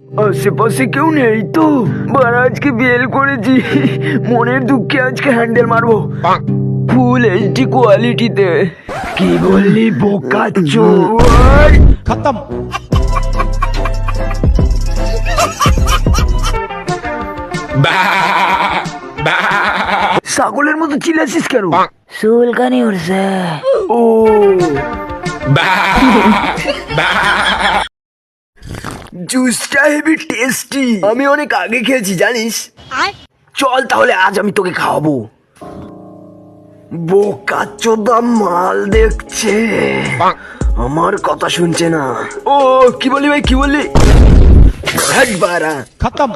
আশেপাশে কেউ নেই তো? বাড়া আজকে বেল করেছি, মনের দুঃখে আজকে হ্যান্ডেল মারবো ফুল এইচডি কোয়ালিটিতে। কি বললি বোকাচ্চো? खत्म। ছাগলের মতো চিল্লাছিস কেন? চুলকানি উঠছে। ও জুসটা হেভি টেস্টি, আমি অনেক আগে খেয়েছি জানিস। চল তাহলে আজ আমি তোকে খাওয়াবো। বোকাচোদা মাল দেখছে, আমার কথা শুনছে না। ও কি বললি ভাই, কি বললি? হ্যাট বাড়া। खत्म।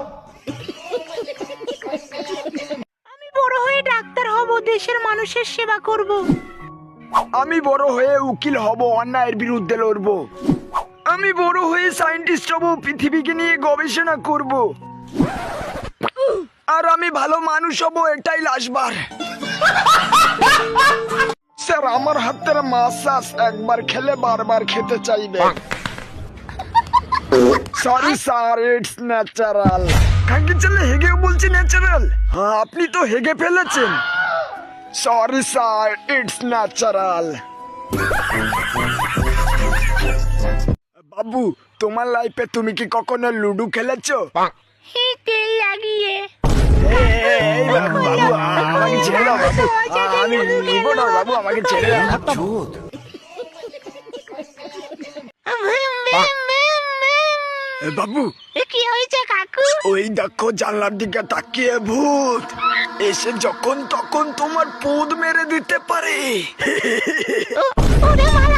আমি বড় হয়ে ডাক্তার হব, দেশের মানুষের সেবা করব। আমি বড় হয়ে উকিল হব, অন্যায়ের বিরুদ্ধে লড়বো। আমি বড় হয়ে সায়েন্টিস্ট হব, পৃথিবীকে নিয়ে গবেষণা করব। আর আমি ভালো মানুষ হব, এটাই লাশবার। স্যার আমার হাতের মাসাজ একবার খেলে বারবার খেতে চাইবে। Sorry sir, it's natural. খাকি ছেলে হেগেও বলছে ন্যাচারাল। হ্যাঁ আপনি তো হেগে ফেলেছেন। Sorry sir, it's natural. বাবু তোমার লাইফে তুমি কি কখনো লুডো খেলেছো? এই তেল লাগিয়ে এই বাবু, আমাকে ছেড়ে দাও বাবু, আমি নিবো না বাবু, আমাকে ছেড়ে দাও। বাবু কি হয়েছে কাকু? ওই দেখো জানলার দিকে তাকিয়ে ভূত এসে যখন তখন তোমার পোদ মেরে দিতে পারে। ওরে বাবা,